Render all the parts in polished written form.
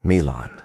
Milan,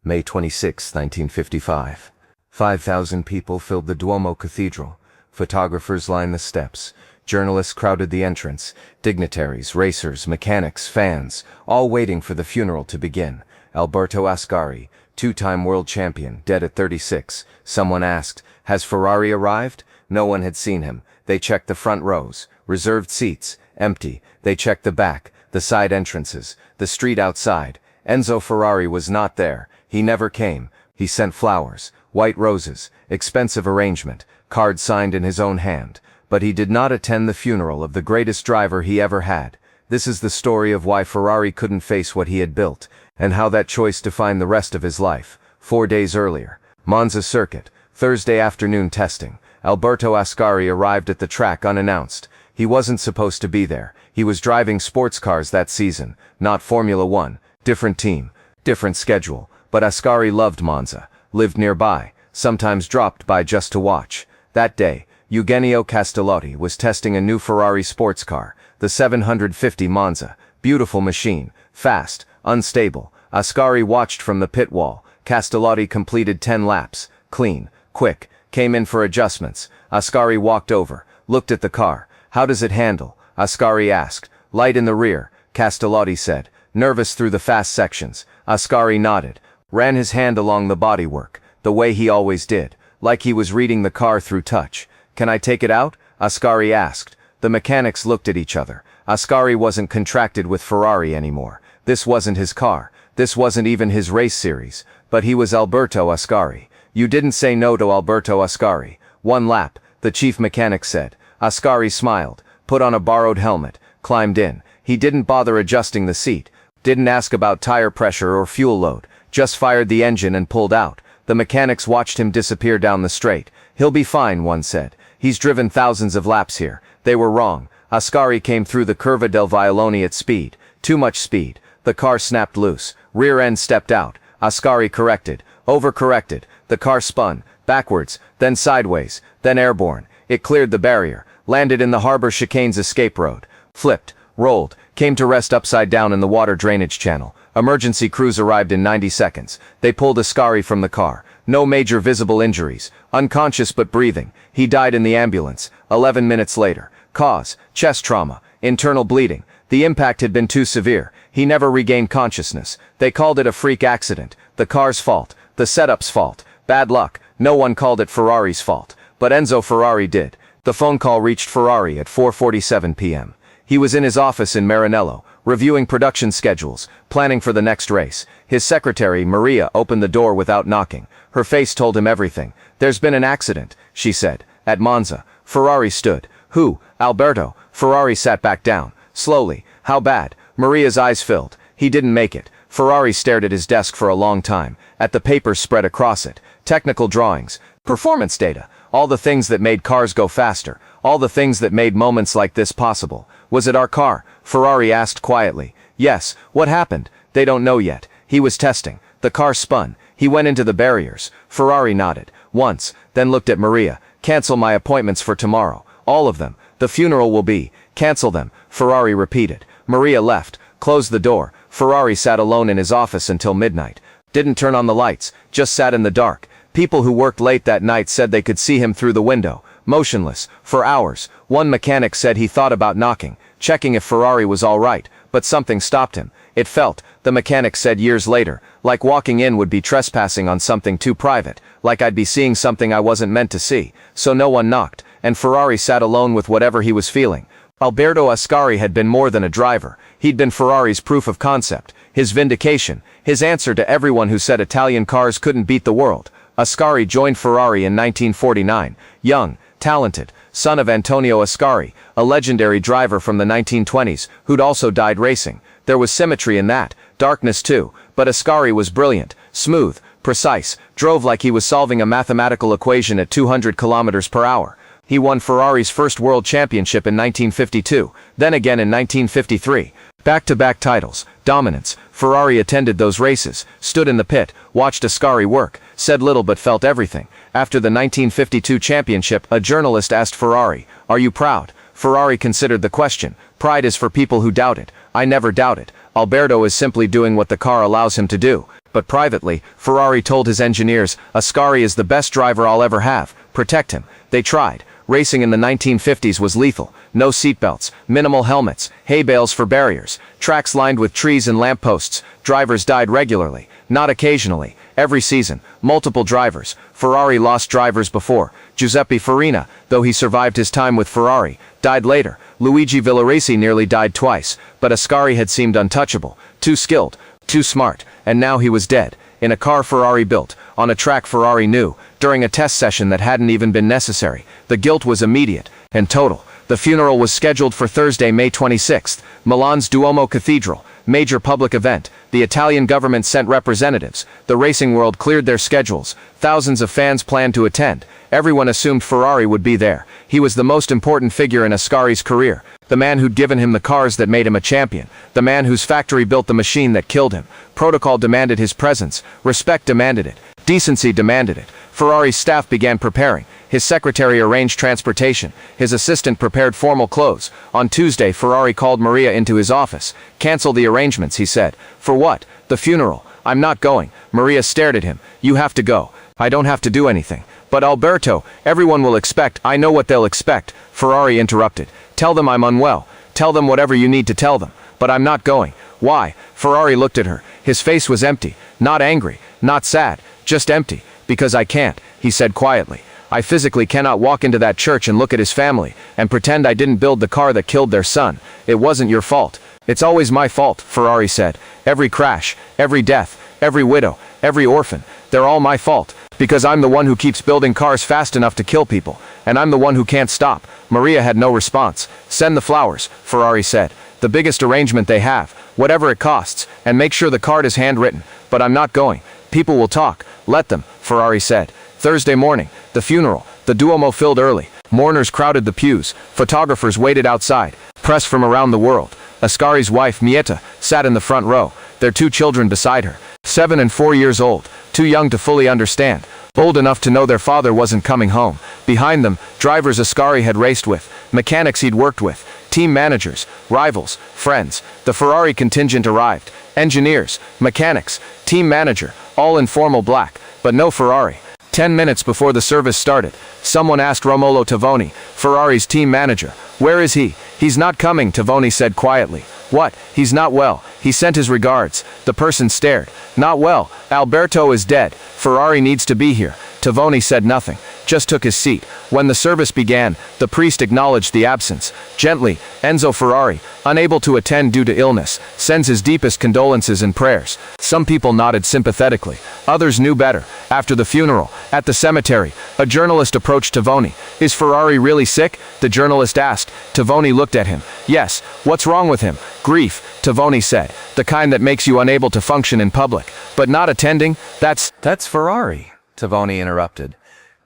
May 26, 1955. 5,000 people filled the Duomo cathedral. Photographers lined the steps. Journalists crowded the entrance. Dignitaries, racers, mechanics, fans, all waiting for the funeral to begin. Alberto Ascari, two-time world champion, dead at 36. Someone asked, "Has Ferrari arrived?" No one had seen him. They checked the front rows. Reserved seats, empty. They checked the back, the side entrances, the street outside. Enzo Ferrari was not there. He never came. He sent flowers, white roses, expensive arrangement, cards signed in his own hand. But he did not attend the funeral of the greatest driver he ever had. This is the story of why Ferrari couldn't face what he had built, and how that choice defined the rest of his life. 4 days earlier, Monza circuit, Thursday afternoon testing. Alberto Ascari arrived at the track unannounced. He wasn't supposed to be there. He was driving sports cars that season, not Formula One. Different team, different schedule. But Ascari loved Monza, lived nearby, sometimes dropped by just to watch. That day, Eugenio Castellotti was testing a new Ferrari sports car, the 750 Monza. Beautiful machine, fast, unstable. Ascari watched from the pit wall. Castellotti completed 10 laps, clean, quick, came in for adjustments. Ascari walked over, looked at the car. "How does it handle?" Ascari asked. "Light in the rear," Castellotti said. "Nervous through the fast sections." Ascari nodded, ran his hand along the bodywork, the way he always did, like he was reading the car through touch. "Can I take it out?" Ascari asked. The mechanics looked at each other. Ascari wasn't contracted with Ferrari anymore. This wasn't his car. This wasn't even his race series. But he was Alberto Ascari. "You didn't say no to Alberto Ascari." "1 lap," the chief mechanic said. Ascari smiled, put on a borrowed helmet, climbed in. He didn't bother adjusting the seat, didn't ask about tire pressure or fuel load, just fired the engine and pulled out. The mechanics watched him disappear down the straight. "He'll be fine," one said. "He's driven thousands of laps here." They were wrong. Ascari came through the Curva del Vialone at speed. Too much speed. The car snapped loose. Rear end stepped out. Ascari corrected. Overcorrected. The car spun. Backwards. Then sideways. Then airborne. It cleared the barrier. Landed in the harbor chicane's escape road. Flipped. Rolled. Came to rest upside down in the water drainage channel. Emergency crews arrived in 90 seconds. They pulled Ascari from the car. No major visible injuries. Unconscious but breathing. He died in the ambulance. 11 minutes later. Cause: chest trauma. Internal bleeding. The impact had been too severe. He never regained consciousness. They called it a freak accident. The car's fault. The setup's fault. Bad luck. No one called it Ferrari's fault. But Enzo Ferrari did. The phone call reached Ferrari at 4:47 p.m. He was in his office in Maranello, reviewing production schedules, planning for the next race. His secretary, Maria, opened the door without knocking. Her face told him everything. "There's been an accident," she said. "At Monza." Ferrari stood. "Who?" "Alberto." Ferrari sat back down. Slowly. "How bad?" Maria's eyes filled. "He didn't make it." Ferrari stared at his desk for a long time, at the papers spread across it. Technical drawings. Performance data. All the things that made cars go faster. All the things that made moments like this possible. "Was it our car?" Ferrari asked quietly. "Yes." "What happened?" "They don't know yet. He was testing. The car spun. He went into the barriers." Ferrari nodded. Once, then looked at Maria. "Cancel my appointments for tomorrow. All of them. The funeral will be. Cancel them." Ferrari repeated. Maria left, closed the door. Ferrari sat alone in his office until midnight. Didn't turn on the lights, just sat in the dark. People who worked late that night said they could see him through the window, motionless, for hours. One mechanic said he thought about knocking, checking if Ferrari was all right, but something stopped him. It felt, the mechanic said years later, like walking in would be trespassing on something too private, like I'd be seeing something I wasn't meant to see. So no one knocked, and Ferrari sat alone with whatever he was feeling. Alberto Ascari had been more than a driver. He'd been Ferrari's proof of concept, his vindication, his answer to everyone who said Italian cars couldn't beat the world. Ascari joined Ferrari in 1949, young, talented, son of Antonio Ascari, a legendary driver from the 1920s, who'd also died racing. There was symmetry in that, darkness too, but Ascari was brilliant, smooth, precise, drove like he was solving a mathematical equation at 200 kilometers per hour. He won Ferrari's first world championship in 1952, then again in 1953. Back-to-back titles, dominance. Ferrari attended those races, stood in the pit, watched Ascari work, said little but felt everything. After the 1952 championship, a journalist asked Ferrari, "Are you proud?" Ferrari considered the question. "Pride is for people who doubt it. I never doubted. Alberto is simply doing what the car allows him to do. But privately, Ferrari told his engineers, Ascari is the best driver I'll ever have. Protect him. They tried. Racing in the 1950s was lethal. No seatbelts, minimal helmets, hay bales for barriers, tracks lined with trees and lampposts. Drivers died regularly, not occasionally. Every season, multiple drivers. Ferrari lost drivers before. Giuseppe Farina, though he survived his time with Ferrari, died later. Luigi Villaresi nearly died twice, but Ascari had seemed untouchable, too skilled, too smart, and now he was dead. In a car Ferrari built, on a track Ferrari knew, during a test session that hadn't even been necessary. The guilt was immediate and total. The funeral was scheduled for Thursday, May 26th, Milan's Duomo Cathedral. Major public event. The Italian government sent representatives. The racing world cleared their schedules. Thousands of fans planned to attend. Everyone assumed Ferrari would be there. He was the most important figure in Ascari's career. The man who'd given him the cars that made him a champion. The man whose factory built the machine that killed him. Protocol demanded his presence. Respect demanded it. Decency demanded it. Ferrari's staff began preparing. His secretary arranged transportation. His assistant prepared formal clothes. On Tuesday, Ferrari called Maria into his office. Cancel the arrangements, he said. For what? The funeral. I'm not going. Maria stared at him. You have to go. I don't have to do anything. But Alberto, everyone will expect. I know what they'll expect. Ferrari interrupted. Tell them I'm unwell. Tell them whatever you need to tell them. But I'm not going. Why? Ferrari looked at her. His face was empty. Not angry. Not sad. Just empty. Because I can't, he said quietly. I physically cannot walk into that church and look at his family and pretend I didn't build the car that killed their son. It wasn't your fault. It's always my fault, Ferrari said. Every crash, every death, every widow, every orphan, they're all my fault. Because I'm the one who keeps building cars fast enough to kill people. And I'm the one who can't stop. Maria had no response. Send the flowers, Ferrari said. The biggest arrangement they have, whatever it costs, and make sure the card is handwritten. But I'm not going. People will talk. Let them, Ferrari said. Thursday morning, the funeral. The Duomo filled early. Mourners crowded the pews. Photographers waited outside. Press from around the world. Ascari's wife, Mieta, sat in the front row. Their 2 children beside her. 7 and 4 years old. Too young to fully understand. Old enough to know their father wasn't coming home. Behind them, drivers Ascari had raced with. Mechanics he'd worked with. Team managers. Rivals. Friends. The Ferrari contingent arrived. Engineers. Mechanics. Team manager. All in formal black. But no Ferrari. 10 minutes before the service started, someone asked Romolo Tavoni, Ferrari's team manager, "Where is he?" "He's not coming," Tavoni said quietly. "What? He's not well. He sent his regards." The person stared. "Not well. Alberto is dead. Ferrari needs to be here." Tavoni said nothing, just took his seat. When the service began, the priest acknowledged the absence. Gently, Enzo Ferrari, unable to attend due to illness, sends his deepest condolences and prayers. Some people nodded sympathetically. Others knew better. After the funeral, at the cemetery, a journalist approached Tavoni. "Is Ferrari really sick?" the journalist asked. Tavoni looked at him. "Yes. What's wrong with him?" "Grief," Tavoni said. "The kind that makes you unable to function in public. But not attending? That's Ferrari," Tavoni interrupted.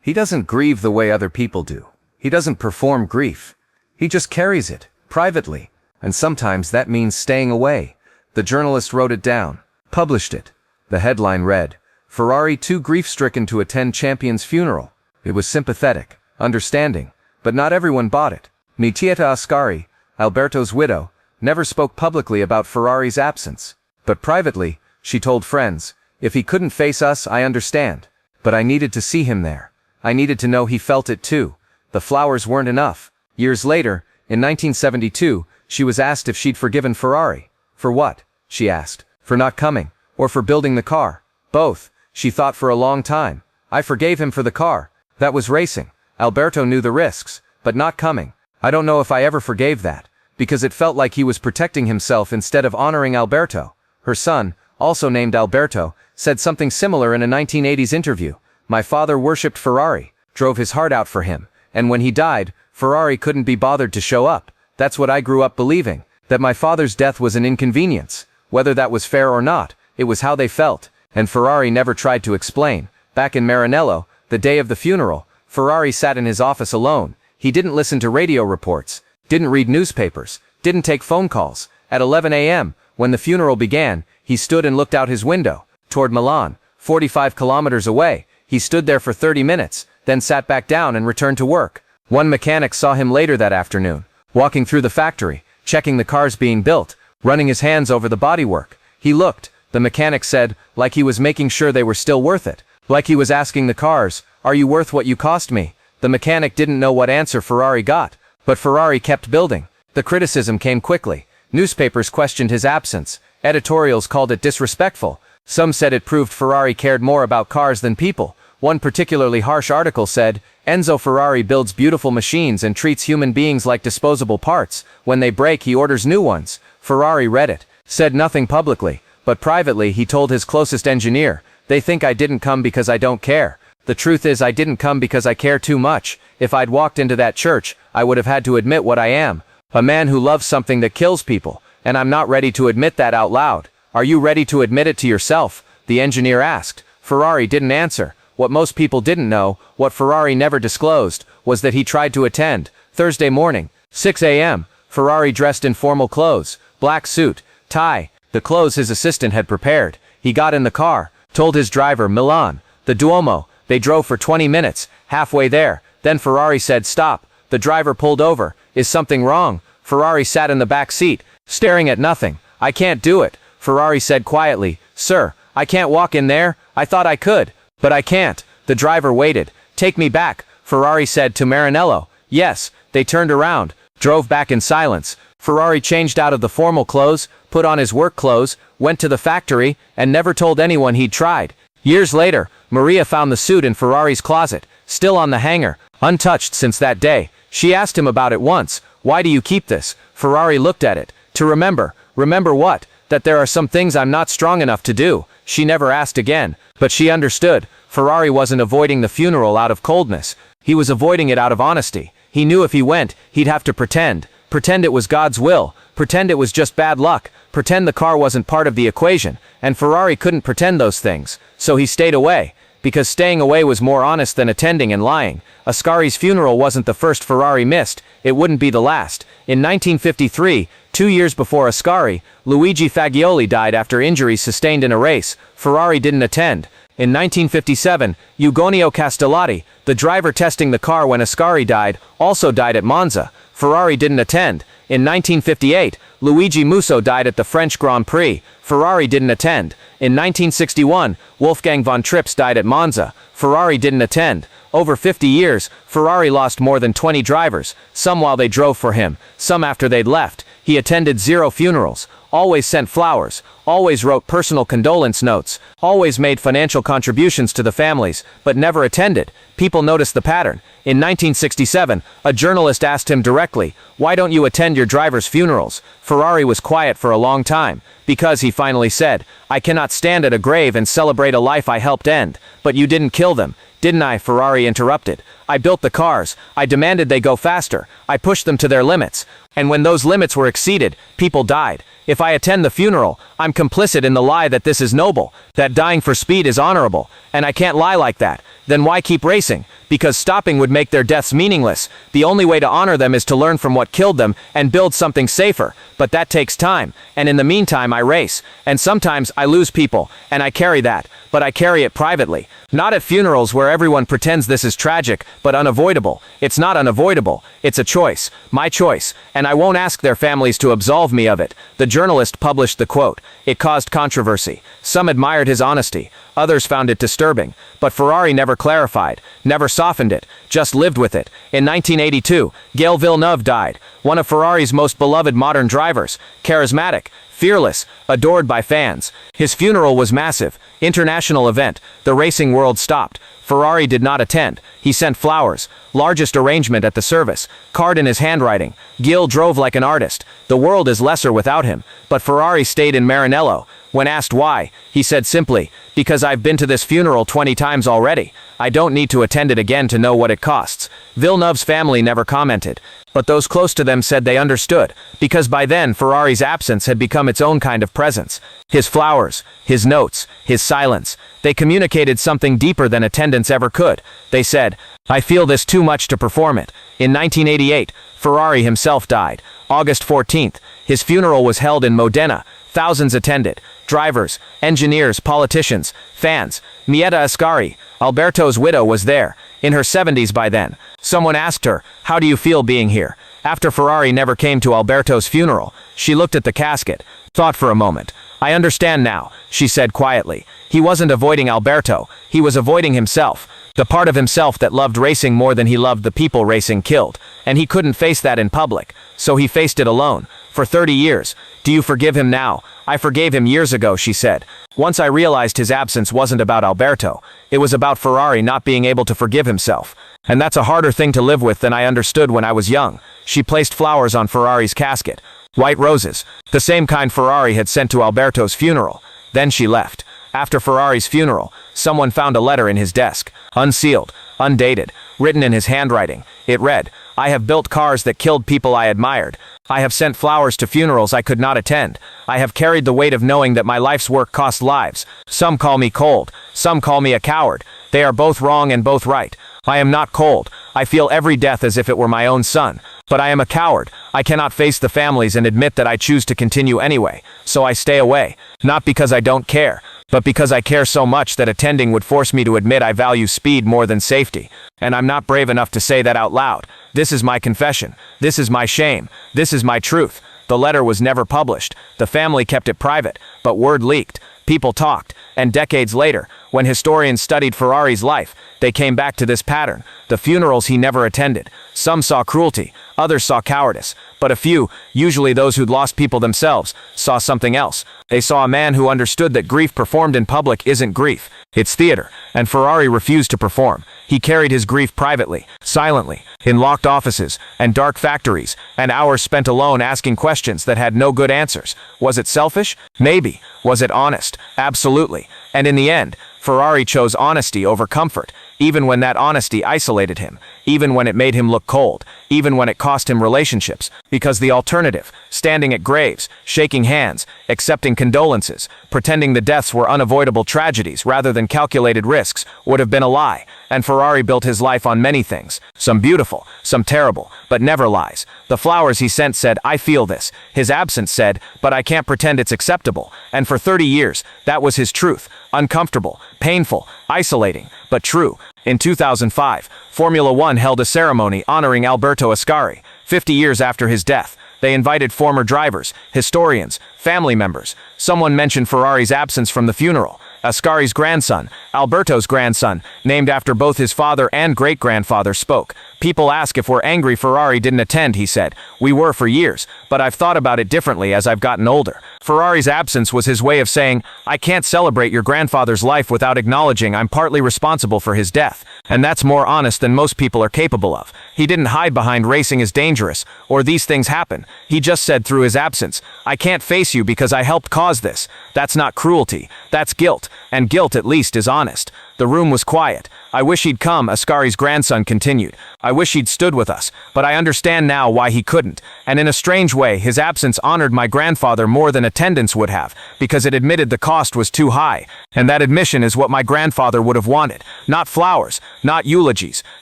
"He doesn't grieve the way other people do. He doesn't perform grief. He just carries it, privately. And sometimes that means staying away." The journalist wrote it down, published it. The headline read, "Ferrari too grief-stricken to attend champion's funeral." It was sympathetic, understanding, but not everyone bought it. Mieta Ascari, Alberto's widow, never spoke publicly about Ferrari's absence. But privately, she told friends, "If he couldn't face us, I understand. But I needed to see him there. I needed to know he felt it too." The flowers weren't enough. Years later, in 1972, she was asked if she'd forgiven Ferrari. For what? She asked. For not coming, or for building the car? Both, she thought for a long time. I forgave him for the car. That was racing. Alberto knew the risks, but not coming. I don't know if I ever forgave that, because it felt like he was protecting himself instead of honoring Alberto. Her son, also named Alberto, said something similar in a 1980s interview. "My father worshipped Ferrari, drove his heart out for him, and when he died, Ferrari couldn't be bothered to show up. That's what I grew up believing, that my father's death was an inconvenience. Whether that was fair or not, it was how they felt, and Ferrari never tried to explain." Back in Maranello, the day of the funeral, Ferrari sat in his office alone. He didn't listen to radio reports, didn't read newspapers, didn't take phone calls. At 11 a.m., when the funeral began, he stood and looked out his window, toward Milan, 45 kilometers away. He stood there for 30 minutes, then sat back down and returned to work. One mechanic saw him later that afternoon, walking through the factory, checking the cars being built. running his hands over the bodywork. He looked, the mechanic said, like he was making sure they were still worth it. Like he was asking the cars, "Are you worth what you cost me?" The mechanic didn't know what answer Ferrari got, but Ferrari kept building. The criticism came quickly. Newspapers questioned his absence. Editorials called it disrespectful. Some said it proved Ferrari cared more about cars than people. One particularly harsh article said, "Enzo Ferrari builds beautiful machines and treats human beings like disposable parts. When they break, he orders new ones." Ferrari read it, said nothing publicly, but privately he told his closest engineer, "They think I didn't come because I don't care. The truth is I didn't come because I care too much. If I'd walked into that church, I would have had to admit what I am. A man who loves something that kills people, and I'm not ready to admit that out loud. Are you ready to admit it to yourself?" the engineer asked. Ferrari didn't answer. What most people didn't know, what Ferrari never disclosed, was that he tried to attend. Thursday morning, 6 a.m., Ferrari dressed in formal clothes, black suit, tie, the clothes his assistant had prepared. He got in the car, told his driver, Milan, the Duomo. They drove for 20 minutes, halfway there. Then Ferrari said, "Stop." The driver pulled over. "Is something wrong?" Ferrari sat in the back seat, staring at nothing. "I can't do it." Ferrari said quietly, "Sir, I can't walk in there. I thought I could. But I can't." The driver waited. "Take me back," Ferrari said to Maranello. "Yes." They turned around, drove back in silence. Ferrari changed out of the formal clothes, put on his work clothes, went to the factory, and never told anyone he'd tried. Years later, Maria found the suit in Ferrari's closet, still on the hanger, untouched since that day. She asked him about it once. "Why do you keep this?" Ferrari looked at it. "To remember." "Remember what?" "That there are some things I'm not strong enough to do." She never asked again, but she understood. Ferrari wasn't avoiding the funeral out of coldness. He was avoiding it out of honesty. He knew if he went, he'd have to pretend. Pretend it was God's will. Pretend it was just bad luck. Pretend the car wasn't part of the equation. And Ferrari couldn't pretend those things. So he stayed away. Because staying away was more honest than attending and lying. Ascari's funeral wasn't the first Ferrari missed. It wouldn't be the last. In 1953, 2 years before Ascari, Luigi Fagioli died after injuries sustained in a race. Ferrari didn't attend. In 1957, Eugenio Castellotti, the driver testing the car when Ascari died, also died at Monza. Ferrari didn't attend. In 1958, Luigi Musso died at the French Grand Prix. Ferrari didn't attend. In 1961, Wolfgang von Trips died at Monza. Ferrari didn't attend. Over 50 years, Ferrari lost more than 20 drivers, some while they drove for him, some after they'd left. He attended 0 funerals, always sent flowers, always wrote personal condolence notes, always made financial contributions to the families, but never attended. People noticed the pattern. In 1967, a journalist asked him directly, "Why don't you attend your drivers' funerals?" Ferrari was quiet for a long time. "Because," he finally said, "I cannot stand at a grave and celebrate a life I helped end." "But you didn't kill them, didn't I?" Ferrari interrupted. "I built the cars. I demanded they go faster. I pushed them to their limits. And when those limits were exceeded, people died. If I attend the funeral, I'm complicit in the lie that this is noble, that dying for speed is honorable, and I can't lie like that. Then why keep racing? Because stopping would make their deaths meaningless. The only way to honor them is to learn from what killed them and build something safer. But that takes time, and in the meantime I race. And sometimes I lose people, and I carry that, but I carry it privately. Not at funerals where everyone pretends this is tragic, but unavoidable. It's not unavoidable. It's a choice. My choice. And I won't ask their families to absolve me of it." The journalist published the quote. It caused controversy. Some admired his honesty. Others found it disturbing. But Ferrari never clarified, never softened it, just lived with it. In 1982, Gail Villeneuve died, one of Ferrari's most beloved modern drivers, charismatic, fearless, adored by fans. His funeral was massive, international event. The racing world stopped. Ferrari did not attend. He sent flowers, largest arrangement at the service, card in his handwriting. Gil drove like an artist. The world is lesser without him. But Ferrari stayed in Maranello. When asked why, he said simply, "Because I've been to this funeral 20 times already. I don't need to attend it again to know what it costs." Villeneuve's family never commented, but those close to them said they understood, because by then Ferrari's absence had become its own kind of presence. His flowers, his notes, his silence, they communicated something deeper than attendance ever could. They said, "I feel this too much to perform it." In 1988, Ferrari himself died. August 14th, his funeral was held in Modena. Thousands attended. Drivers, engineers, politicians, fans. Mieta Ascari, Alberto's widow, was there, in her 70s by then. Someone asked her, "How do you feel being here?" After Ferrari never came to Alberto's funeral, she looked at the casket, thought for a moment. "I understand now," she said quietly. He wasn't avoiding Alberto, he was avoiding himself. The part of himself that loved racing more than he loved the people racing killed. And he couldn't face that in public, so he faced it alone. For 30 years. "Do you forgive him now?" "I forgave him years ago," she said. "Once I realized his absence wasn't about Alberto. It was about Ferrari not being able to forgive himself. And that's a harder thing to live with than I understood when I was young." She placed flowers on Ferrari's casket. White roses. The same kind Ferrari had sent to Alberto's funeral. Then she left. After Ferrari's funeral, someone found a letter in his desk. Unsealed, undated, written in his handwriting. It read, "I have built cars that killed people I admired. I have sent flowers to funerals I could not attend. I have carried the weight of knowing that my life's work cost lives. Some call me cold. Some call me a coward. They are both wrong and both right. I am not cold. I feel every death as if it were my own son. But I am a coward. I cannot face the families and admit that I choose to continue anyway. So I stay away. Not because I don't care, but because I care so much that attending would force me to admit I value speed more than safety. And I'm not brave enough to say that out loud. This is my confession. This is my shame. This is my truth." The letter was never published. The family kept it private, but word leaked. People talked, and decades later, when historians studied Ferrari's life, they came back to this pattern. The funerals he never attended. Some saw cruelty, others saw cowardice, but a few, usually those who'd lost people themselves, saw something else. They saw a man who understood that grief performed in public isn't grief, it's theater, and Ferrari refused to perform. He carried his grief privately, silently, in locked offices and dark factories, and hours spent alone asking questions that had no good answers. Was it selfish? Maybe. Was it honest? Absolutely. And in the end, Ferrari chose honesty over comfort, even when that honesty isolated him, even when it made him look cold, even when it cost him relationships, because the alternative, standing at graves, shaking hands, accepting condolences, pretending the deaths were unavoidable tragedies rather than calculated risks, would have been a lie. And Ferrari built his life on many things, some beautiful, some terrible, but never lies. The flowers he sent said, "I feel this." His absence said, "But I can't pretend it's acceptable." And for 30 years, that was his truth. Uncomfortable, painful, isolating, but true. In 2005, Formula One held a ceremony honoring Alberto Ascari, 50 years after his death. They invited former drivers, historians, family members. Someone mentioned Ferrari's absence from the funeral. Ascari's grandson, Alberto's grandson, named after both his father and great-grandfather, spoke. "People ask if we're angry Ferrari didn't attend," he said. "We were for years, but I've thought about it differently as I've gotten older." Ferrari's absence was his way of saying, "I can't celebrate your grandfather's life without acknowledging I'm partly responsible for his death." And that's more honest than most people are capable of. He didn't hide behind "racing is dangerous," or "these things happen." He just said through his absence, "I can't face you because I helped cause this." That's not cruelty. That's guilt. And guilt, at least, is honest. The room was quiet. "I wish he'd come," Ascari's grandson continued. "I wish he'd stood with us, but I understand now why he couldn't." And in a strange way, his absence honored my grandfather more than attendance would have, because it admitted the cost was too high. And that admission is what my grandfather would have wanted. Not flowers, not eulogies,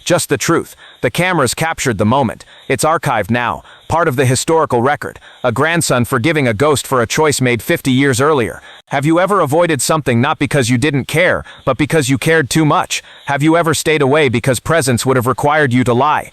just the truth. The cameras captured the moment. It's archived now, part of the historical record. A grandson forgiving a ghost for a choice made 50 years earlier. Have you ever avoided something not because you didn't care, but because you cared too much? Have you ever stayed away because presence would have required you to lie?